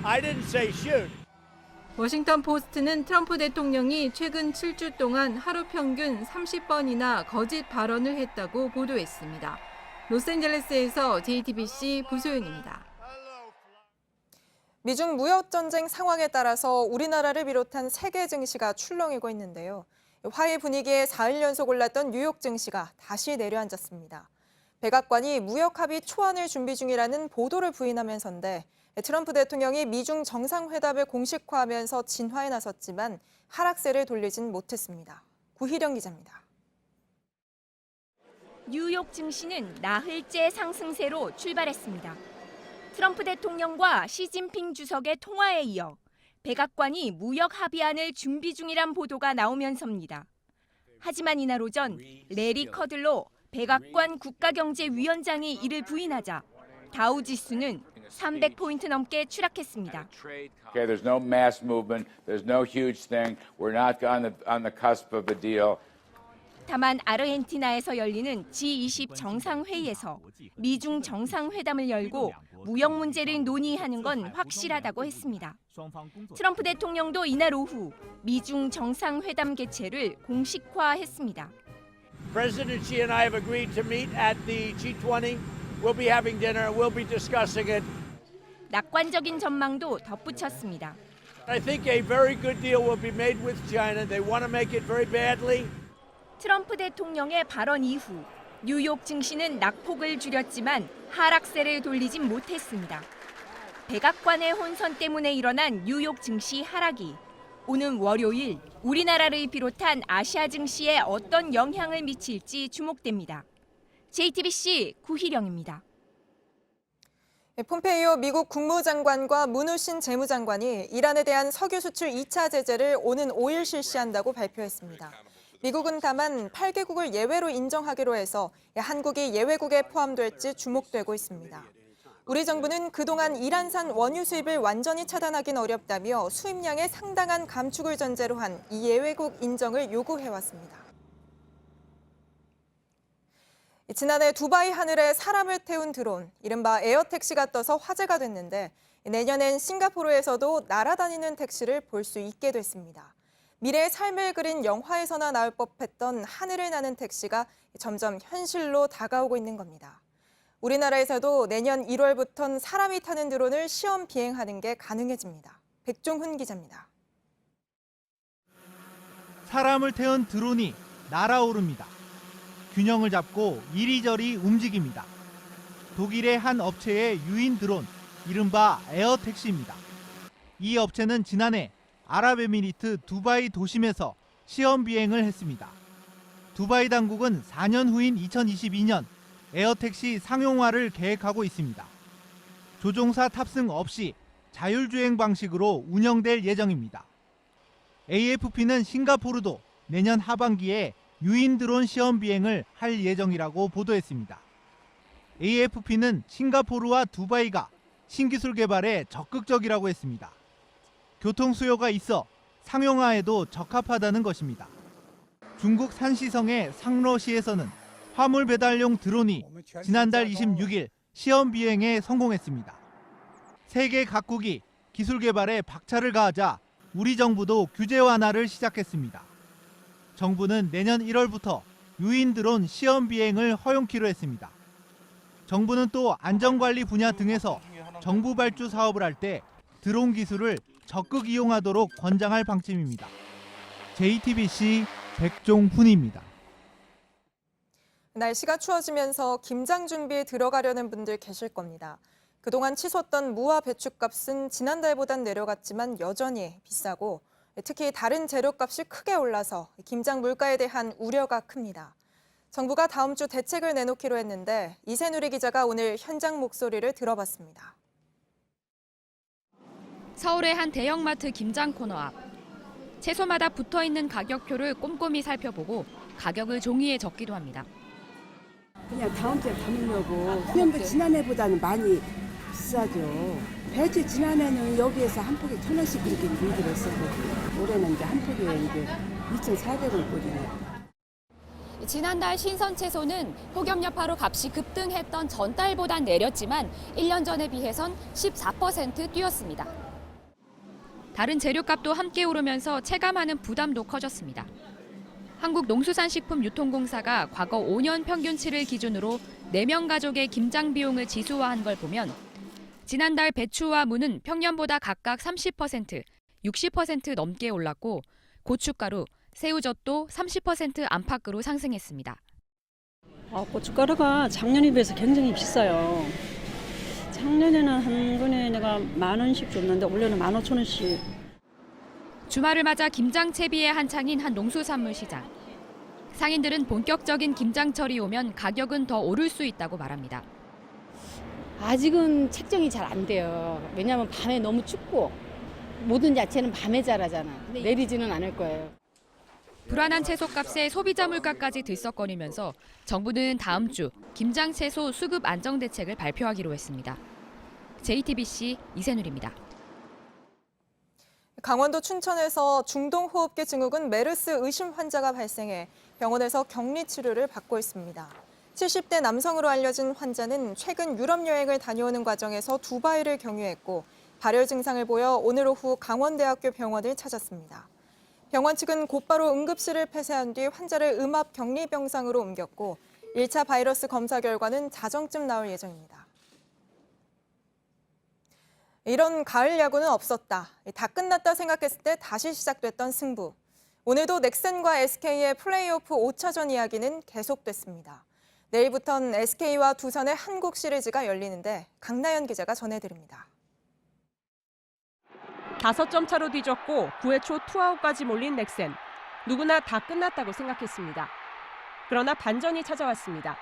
I didn't say shoot. 워싱턴 포스트는 트럼프 대통령이 최근 7주 동안 하루 평균 30번이나 거짓 발언을 했다고 보도했습니다. 로스앤젤레스에서 JTBC 부소연입니다. 미중 무역전쟁 상황에 따라서 우리나라를 비롯한 세계 증시가 출렁이고 있는데요. 화해 분위기에 4일 연속 올랐던 뉴욕 증시가 다시 내려앉았습니다. 백악관이 무역 합의 초안을 준비 중이라는 보도를 부인하면서인데 트럼프 대통령이 미중 정상회담을 공식화하면서 진화에 나섰지만 하락세를 돌리진 못했습니다. 구희령 기자입니다. 뉴욕 증시는 나흘째 상승세로 출발했습니다. 트럼프 대통령과 시진핑 주석의 통화에 이어 백악관이 무역 합의안을 준비 중이란 보도가 나오면서입니다. 하지만 이날 오전 레리 커들로 백악관 국가경제위원장이 이를 부인하자 다우 지수는 300포인트 넘게 추락했습니다. Okay, there's no mass movement. There's no huge thing. We're not on the cusp of a deal. 다만 아르헨티나에서 열리는 G20 정상회의에서 미중 정상회담을 열고 무역 문제를 논의하는 건 확실하다고 했습니다. 트럼프 대통령도 이날 오후 미중 정상회담 개최를 공식화했습니다. President Xi and I have agreed to meet at the G20. We'll be having dinner. We'll be discussing it. 낙관적인 전망도 덧붙였습니다. I think a very good deal will be made with China. They want to make it very badly. 트럼프 대통령의 발언 이후 뉴욕 증시는 낙폭을 줄였지만 하락세를 돌리진 못했습니다. 백악관의 혼선 때문에 일어난 뉴욕 증시 하락이 오는 월요일 우리나라를 비롯한 아시아 증시에 어떤 영향을 미칠지 주목됩니다. JTBC 구희령입니다. 폼페이오 미국 국무장관과 문우신 재무장관이 이란에 대한 석유 수출 2차 제재를 오는 5일 실시한다고 발표했습니다. 미국은 다만 8개국을 예외로 인정하기로 해서 한국이 예외국에 포함될지 주목되고 있습니다. 우리 정부는 그동안 이란산 원유 수입을 완전히 차단하긴 어렵다며 수입량의 상당한 감축을 전제로 한 이 예외국 인정을 요구해왔습니다. 지난해 두바이 하늘에 사람을 태운 드론, 이른바 에어택시가 떠서 화제가 됐는데 내년엔 싱가포르에서도 날아다니는 택시를 볼 수 있게 됐습니다. 미래의 삶을 그린 영화에서나 나올 법했던 하늘을 나는 택시가 점점 현실로 다가오고 있는 겁니다. 우리나라에서도 내년 1월부터는 사람이 타는 드론을 시험 비행하는 게 가능해집니다. 백종훈 기자입니다. 사람을 태운 드론이 날아오릅니다. 균형을 잡고 이리저리 움직입니다. 독일의 한 업체의 유인 드론, 이른바 에어택시입니다. 이 업체는 지난해 아랍에미리트 두바이 도심에서 시험 비행을 했습니다. 두바이 당국은 4년 후인 2022년 에어택시 상용화를 계획하고 있습니다. 조종사 탑승 없이 자율주행 방식으로 운영될 예정입니다. AFP는 싱가포르도 내년 하반기에 유인 드론 시험 비행을 할 예정이라고 보도했습니다. AFP는 싱가포르와 두바이가 신기술 개발에 적극적이라고 했습니다. 교통 수요가 있어 상용화에도 적합하다는 것입니다. 중국 산시성의 상러시에서는 화물 배달용 드론이 지난달 26일 시험 비행에 성공했습니다. 세계 각국이 기술 개발에 박차를 가하자 우리 정부도 규제 완화를 시작했습니다. 정부는 내년 1월부터 유인 드론 시험 비행을 허용키로 했습니다. 정부는 또 안전관리 분야 등에서 정부 발주 사업을 할 때 드론 기술을 적극 이용하도록 권장할 방침입니다. JTBC 백종훈입니다. 날씨가 추워지면서 김장 준비에 들어가려는 분들 계실 겁니다. 그동안 치솟던 무와 배추값은 지난달보단 내려갔지만 여전히 비싸고 특히 다른 재료값이 크게 올라서 김장 물가에 대한 우려가 큽니다. 정부가 다음 주 대책을 내놓기로 했는데 이세누리 기자가 오늘 현장 목소리를 들어봤습니다. 서울의 한 대형마트 김장 코너 앞. 채소마다 붙어있는 가격표를 꼼꼼히 살펴보고 가격을 종이에 적기도 합니다. 그냥 다음 주에 담으려고. 그런데 지난해보다는 많이 비싸죠. 배추 지난해는 여기에서 한 폭에 1,000원씩 그렇게 들기로 했었고 올해는 이제 한 폭에 이제 2,400원 꼴이네요. 지난달 신선 채소는 폭염 여파로 값이 급등했던 전달보단 내렸지만 1년 전에 비해선 14% 뛰었습니다. 다른 재료값도 함께 오르면서 체감하는 부담도 커졌습니다. 한국농수산식품유통공사가 과거 5년 평균치를 기준으로 4명 가족의 김장 비용을 지수화한 걸 보면 지난달 배추와 무는 평년보다 각각 30%, 60% 넘게 올랐고 고춧가루, 새우젓도 30% 안팎으로 상승했습니다. 고춧가루가 작년에 비해서 굉장히 비싸요. 작년에는 한 근에 내가 10,000원씩 줬는데 올해는 15,000원씩. 주말을 맞아 김장 채비에 한창인 한 농수산물 시장. 상인들은 본격적인 김장철이 오면 가격은 더 오를 수 있다고 말합니다. 아직은 책정이 잘 안 돼요. 왜냐하면 밤에 너무 춥고 모든 야채는 밤에 자라잖아. 내리지는 않을 거예요. 불안한 채소값에 소비자 물가까지 들썩거리면서 정부는 다음 주 김장 채소 수급 안정 대책을 발표하기로 했습니다. JTBC 이세누리입니다. 강원도 춘천에서 중동호흡기 증후군 메르스 의심 환자가 발생해 병원에서 격리 치료를 받고 있습니다. 70대 남성으로 알려진 환자는 최근 유럽 여행을 다녀오는 과정에서 두바이를 경유했고 발열 증상을 보여 오늘 오후 강원대학교 병원을 찾았습니다. 병원 측은 곧바로 응급실을 폐쇄한 뒤 환자를 음압 격리 병상으로 옮겼고 1차 바이러스 검사 결과는 자정쯤 나올 예정입니다. 이런 가을 야구는 없었다. 다 끝났다 생각했을 때 다시 시작됐던 승부. 오늘도 넥센과 SK의 플레이오프 5차전 이야기는 계속됐습니다. 내일부터는 SK와 두산의 한국 시리즈가 열리는데 강나연 기자가 전해드립니다. 5점 차로 뒤졌고 9회 초 투아웃까지 몰린 넥센. 누구나 다 끝났다고 생각했습니다. 그러나 반전이 찾아왔습니다.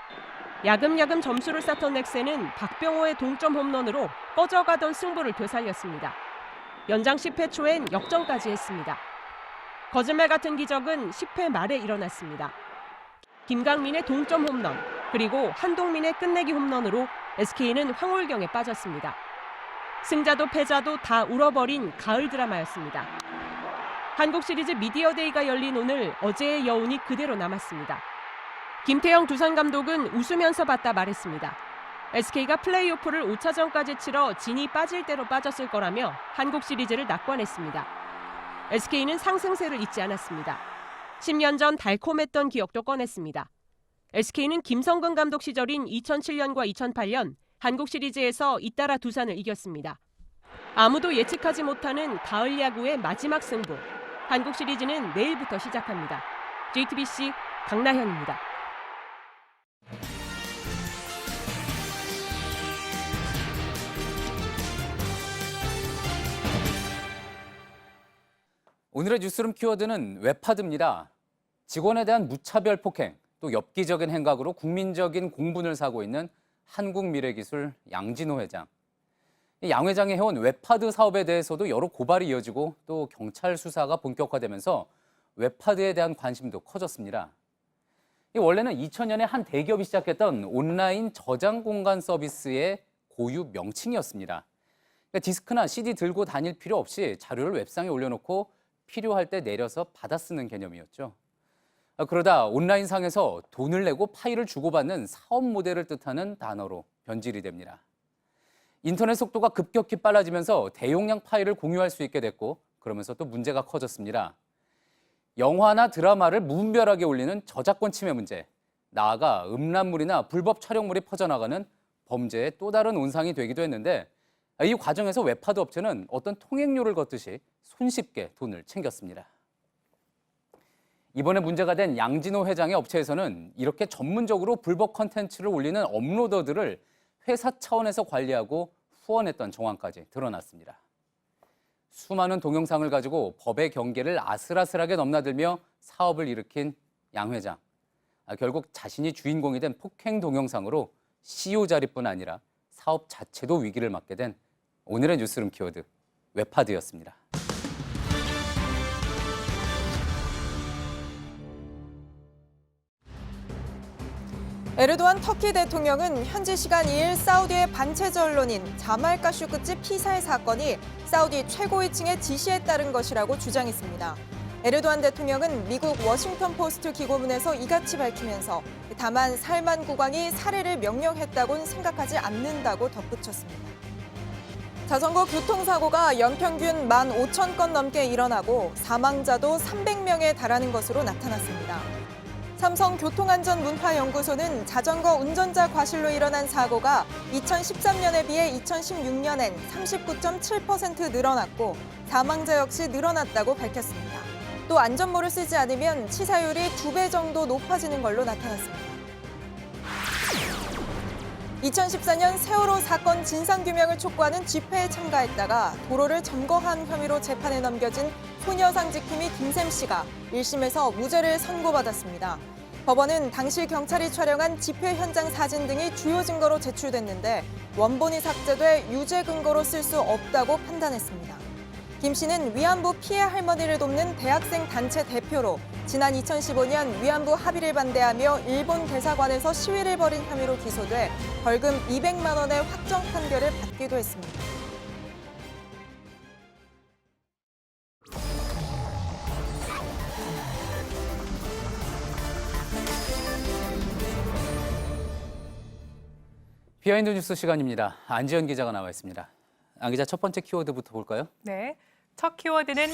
야금야금 점수를 쌓던 넥센은 박병호의 동점 홈런으로 꺼져가던 승부를 되살렸습니다. 연장 10회 초엔 역전까지 했습니다. 거짓말 같은 기적은 10회 말에 일어났습니다. 김강민의 동점 홈런, 그리고 한동민의 끝내기 홈런으로 SK는 황홀경에 빠졌습니다. 승자도 패자도 다 울어버린 가을 드라마였습니다. 한국 시리즈 미디어데이가 열린 오늘 어제의 여운이 그대로 남았습니다. 김태형 두산 감독은 웃으면서 봤다 말했습니다. SK가 플레이오프를 5차전까지 치러 진이 빠질 대로 빠졌을 거라며 한국 시리즈를 낙관했습니다. SK는 상승세를 잇지 않았습니다. 10년 전 달콤했던 기억도 꺼냈습니다. SK는 김성근 감독 시절인 2007년과 2008년 한국 시리즈에서 잇따라 두산을 이겼습니다. 아무도 예측하지 못하는 가을 야구의 마지막 승부. 한국 시리즈는 내일부터 시작합니다. JTBC 강나현입니다. 오늘의 뉴스룸 키워드는 웹하드입니다. 직원에 대한 무차별 폭행, 또 엽기적인 행각으로 국민적인 공분을 사고 있는 한국미래기술 양진호 회장. 양 회장이 해온 웹하드 사업에 대해서도 여러 고발이 이어지고 또 경찰 수사가 본격화되면서 웹하드에 대한 관심도 커졌습니다. 원래는 2000년에 한 대기업이 시작했던 온라인 저장 공간 서비스의 고유 명칭이었습니다. 그러니까 디스크나 CD 들고 다닐 필요 없이 자료를 웹상에 올려놓고 필요할 때 내려서 받아 쓰는 개념이었죠. 그러다 온라인상에서 돈을 내고 파일을 주고받는 사업 모델을 뜻하는 단어로 변질이 됩니다. 인터넷 속도가 급격히 빨라지면서 대용량 파일을 공유할 수 있게 됐고 그러면서 또 문제가 커졌습니다. 영화나 드라마를 무분별하게 올리는 저작권 침해 문제, 나아가 음란물이나 불법 촬영물이 퍼져나가는 범죄의 또 다른 온상이 되기도 했는데 이 과정에서 웹하드 업체는 어떤 통행료를 걷듯이 손쉽게 돈을 챙겼습니다. 이번에 문제가 된 양진호 회장의 업체에서는 이렇게 전문적으로 불법 콘텐츠를 올리는 업로더들을 회사 차원에서 관리하고 후원했던 정황까지 드러났습니다. 수많은 동영상을 가지고 법의 경계를 아슬아슬하게 넘나들며 사업을 일으킨 양 회장. 결국 자신이 주인공이 된 폭행 동영상으로 CEO 자리뿐 아니라 사업 자체도 위기를 맞게 된 오늘의 뉴스룸 키워드 웹하드였습니다. 에르도안 터키 대통령은 현지 시간 2일 사우디의 반체제 언론인 자말 카쇼크치 피살 사건이 사우디 최고위층의 지시에 따른 것이라고 주장했습니다. 에르도안 대통령은 미국 워싱턴 포스트 기고문에서 이같이 밝히면서 다만 살만 국왕이 살해를 명령했다고는 생각하지 않는다고 덧붙였습니다. 자전거 교통사고가 연평균 15,000건 넘게 일어나고 사망자도 300명에 달하는 것으로 나타났습니다. 삼성교통안전문화연구소는 자전거 운전자 과실로 일어난 사고가 2013년에 비해 2016년엔 39.7% 늘어났고 사망자 역시 늘어났다고 밝혔습니다. 또 안전모를 쓰지 않으면 치사율이 2배 정도 높아지는 걸로 나타났습니다. 2014년 세월호 사건 진상규명을 촉구하는 집회에 참가했다가 도로를 점거한 혐의로 재판에 넘겨진 소녀상 지킴이 김샘 씨가 1심에서 무죄를 선고받았습니다. 법원은 당시 경찰이 촬영한 집회 현장 사진 등이 주요 증거로 제출됐는데 원본이 삭제돼 유죄 근거로 쓸 수 없다고 판단했습니다. 김 씨는 위안부 피해 할머니를 돕는 대학생 단체 대표로 지난 2015년 위안부 합의를 반대하며 일본 대사관에서 시위를 벌인 혐의로 기소돼 벌금 200만 원의 확정 판결을 받기도 했습니다. 비하인드 뉴스 시간입니다. 안지연 기자가 나와 있습니다. 안 기자, 첫 번째 키워드부터 볼까요? 네, 첫 키워드는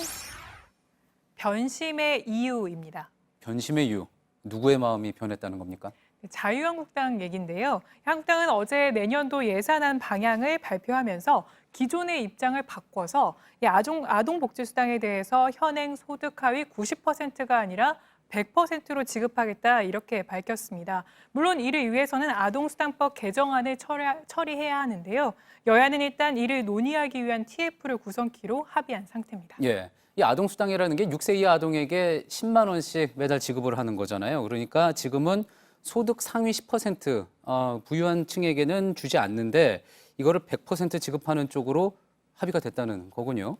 변심의 이유입니다. 변심의 이유, 누구의 마음이 변했다는 겁니까? 자유한국당 얘기인데요. 한국당은 어제 내년도 예산안 방향을 발표하면서 기존의 입장을 바꿔서 아동복지수당에 대해서 현행 소득 하위 90%가 아니라 100%로 지급하겠다 이렇게 밝혔습니다. 물론 이를 위해서는 아동수당법 개정안을 처리해야 하는데요. 여야는 일단 이를 논의하기 위한 TF를 구성키로 합의한 상태입니다. 예, 이 아동수당이라는 게 6세 이하 아동에게 10만 원씩 매달 지급을 하는 거잖아요. 그러니까 지금은 소득 상위 10% 부유한 층에게는 주지 않는데 이거를 100% 지급하는 쪽으로 합의가 됐다는 거군요.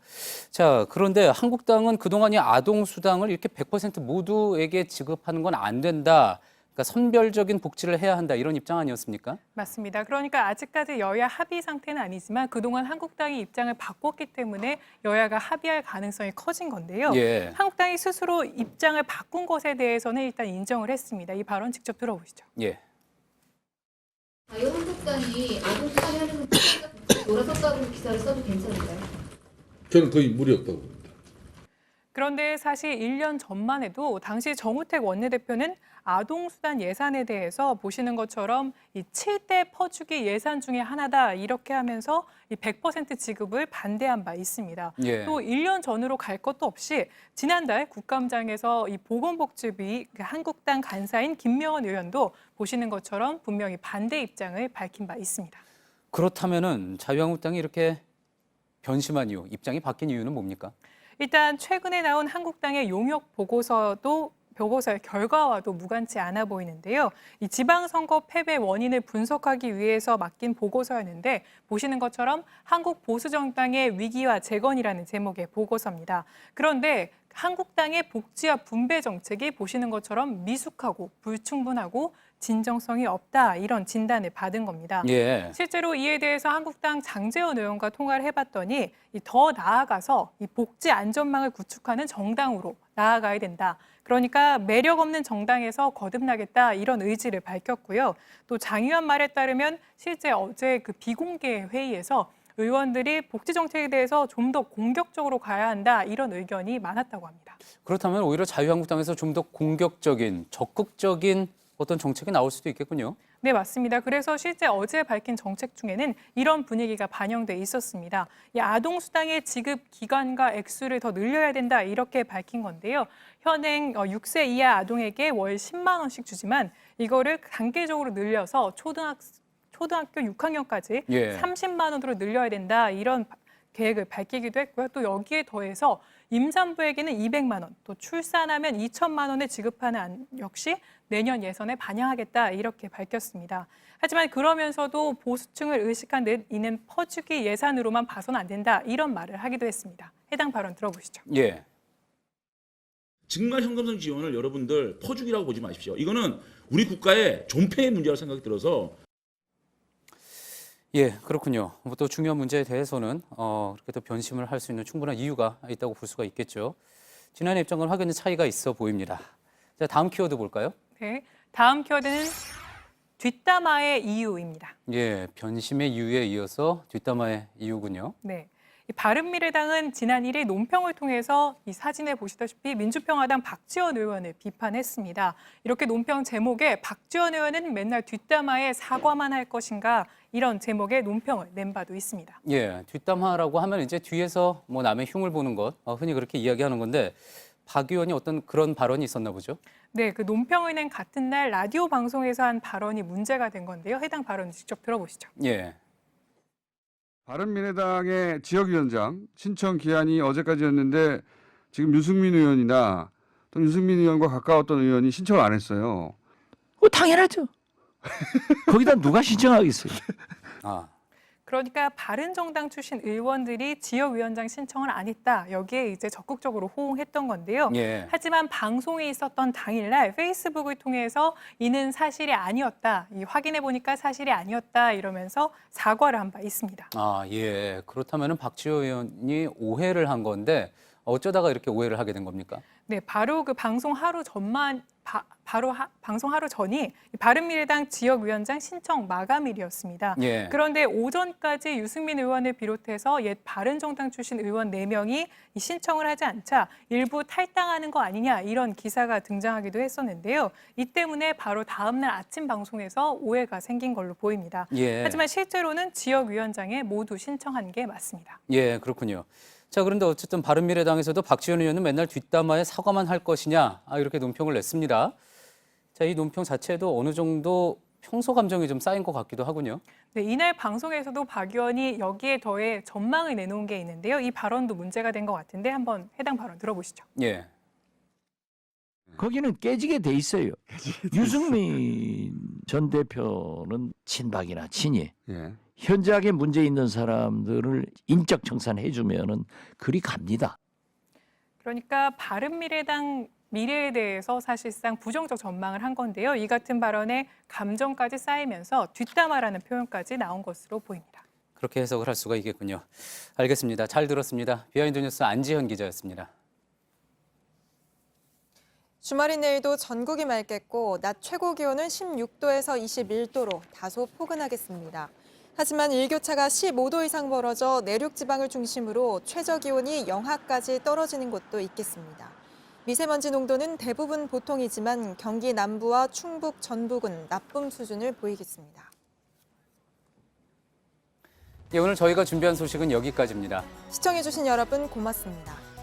자, 그런데 한국당은 그동안 이 아동수당을 이렇게 100% 모두에게 지급하는 건 안 된다. 그러니까 선별적인 복지를 해야 한다. 이런 입장 아니었습니까? 맞습니다. 그러니까 아직까지 여야 합의 상태는 아니지만 그동안 한국당이 입장을 바꿨기 때문에 여야가 합의할 가능성이 커진 건데요. 예. 한국당이 스스로 입장을 바꾼 것에 대해서는 일단 인정을 했습니다. 이 발언 직접 들어보시죠. 예. 자유한국당이 아동수당을 하는 돌아섰다고 기사를 써도 괜찮을까요? 저는 거의 무리 없다고 봅니다. 그런데 사실 1년 전만 해도 당시 정우택 원내대표는 아동수당 예산에 대해서 보시는 것처럼 이 7대 퍼주기 예산 중에 하나다 이렇게 하면서 이 100% 지급을 반대한 바 있습니다. 예. 또 1년 전으로 갈 것도 없이 지난달 국감장에서 이 보건복지위 한국당 간사인 김명원 의원도 보시는 것처럼 분명히 반대 입장을 밝힌 바 있습니다. 그렇다면은 자유한국당이 이렇게 변심한 이유, 입장이 바뀐 이유는 뭡니까? 일단 최근에 나온 한국당의 용역 보고서의 결과와도 무관치 않아 보이는데요. 이 지방선거 패배 원인을 분석하기 위해서 맡긴 보고서였는데 보시는 것처럼 한국 보수정당의 위기와 재건이라는 제목의 보고서입니다. 그런데 한국당의 복지와 분배 정책이 보시는 것처럼 미숙하고 불충분하고 진정성이 없다 이런 진단을 받은 겁니다. 예. 실제로 이에 대해서 한국당 장제원 의원과 통화를 해봤더니 더 나아가서 이 복지 안전망을 구축하는 정당으로 나아가야 된다. 그러니까 매력 없는 정당에서 거듭나겠다 이런 의지를 밝혔고요. 또 장 의원 말에 따르면 실제 어제 그 비공개 회의에서 의원들이 복지 정책에 대해서 좀 더 공격적으로 가야 한다 이런 의견이 많았다고 합니다. 그렇다면 오히려 자유한국당에서 좀 더 공격적인, 적극적인 어떤 정책이 나올 수도 있겠군요. 네, 맞습니다. 그래서 실제 어제 밝힌 정책 중에는 이런 분위기가 반영돼 있었습니다. 이 아동수당의 지급 기간과 액수를 더 늘려야 된다 이렇게 밝힌 건데요. 현행 6세 이하 아동에게 월 10만 원씩 주지만 이거를 단계적으로 늘려서 초등학교 6학년까지 예. 30만 원으로 늘려야 된다 이런 계획을 밝히기도 했고요. 또 여기에 더해서 임산부에게는 200만 원, 또 출산하면 2천만 원을 지급하는 안 역시 내년 예산에 반영하겠다 이렇게 밝혔습니다. 하지만 그러면서도 보수층을 의식한 듯 이는 퍼주기 예산으로만 봐서는 안 된다 이런 말을 하기도 했습니다. 해당 발언 들어보시죠. 예. 증가 현금성 지원을 여러분들 퍼주기라고 보지 마십시오. 이거는 우리 국가의 존폐의 문제라고 생각이 들어서 예, 그렇군요. 뭐 또 중요한 문제에 대해서는 그렇게 또 변심을 할 수 있는 충분한 이유가 있다고 볼 수가 있겠죠. 지난해 입장과는 확연히 차이가 있어 보입니다. 자, 다음 키워드 볼까요? 네, 다음 키워드는 뒷담화의 이유입니다. 예, 변심의 이유에 이어서 뒷담화의 이유군요. 네. 이 바른미래당은 지난 1일 논평을 통해서 이 사진에 보시다시피 민주평화당 박지원 의원을 비판했습니다. 이렇게 논평 제목에 박지원 의원은 맨날 뒷담화에 사과만 할 것인가 이런 제목의 논평을 낸 바도 있습니다. 예, 뒷담화라고 하면 이제 뒤에서 뭐 남의 흉을 보는 것, 흔히 그렇게 이야기하는 건데 박 의원이 어떤 그런 발언이 있었나 보죠? 네, 그 논평을 낸 같은 날 라디오 방송에서 한 발언이 문제가 된 건데요. 해당 발언 직접 들어보시죠. 예. 바른미래당의 지역위원장 신청 기한이 어제까지였는데 지금 유승민 의원이나 또 유승민 의원과 가까웠던 의원이 신청을 안 했어요. 당연하죠. 거기다 누가 신청하겠어요. 그러니까 바른정당 출신 의원들이 지역위원장 신청을 안 했다. 여기에 이제 적극적으로 호응했던 건데요. 예. 하지만 방송이 있었던 당일날 페이스북을 통해서 이는 사실이 아니었다. 확인해 보니까 사실이 아니었다 이러면서 사과를 한 바 있습니다. 예. 그렇다면 박지원 의원이 오해를 한 건데 어쩌다가 이렇게 오해를 하게 된 겁니까? 네, 바로 그 방송 하루 전만 방송 하루 전이 바른미래당 지역위원장 신청 마감일이었습니다. 예. 그런데 오전까지 유승민 의원을 비롯해서 옛 바른정당 출신 의원 4명이 이 신청을 하지 않자 일부 탈당하는 거 아니냐 이런 기사가 등장하기도 했었는데요. 이 때문에 바로 다음 날 아침 방송에서 오해가 생긴 걸로 보입니다. 예. 하지만 실제로는 지역위원장에 모두 신청한 게 맞습니다. 예, 그렇군요. 자, 그런데 어쨌든 바른미래당에서도 박지원 의원은 맨날 뒷담화에 사과만 할 것이냐 이렇게 논평을 냈습니다. 자, 이 논평 자체도 어느 정도 평소 감정이 좀 쌓인 것 같기도 하군요. 네, 이날 방송에서도 박 의원이 여기에 더해 전망을 내놓은 게 있는데요. 이 발언도 문제가 된 것 같은데 한번 해당 발언 들어보시죠. 예. 거기는 깨지게 돼 있어요. 유승민 전 대표는 친박이나 친이. 예. 현저하게 문제 있는 사람들을 인적 청산해주면은 그리 갑니다. 그러니까 바른미래당 미래에 대해서 사실상 부정적 전망을 한 건데요. 이 같은 발언에 감정까지 쌓이면서 뒷담화라는 표현까지 나온 것으로 보입니다. 그렇게 해석을 할 수가 있겠군요. 알겠습니다. 잘 들었습니다. 비하인드 뉴스 안지현 기자였습니다. 주말인 내일도 전국이 맑겠고 낮 최고 기온은 16도에서 21도로 다소 포근하겠습니다. 하지만 일교차가 15도 이상 벌어져 내륙 지방을 중심으로 최저 기온이 영하까지 떨어지는 곳도 있겠습니다. 미세먼지 농도는 대부분 보통이지만 경기 남부와 충북, 전북은 나쁨 수준을 보이겠습니다. 오늘 저희가 준비한 소식은 여기까지입니다. 시청해주신 여러분 고맙습니다.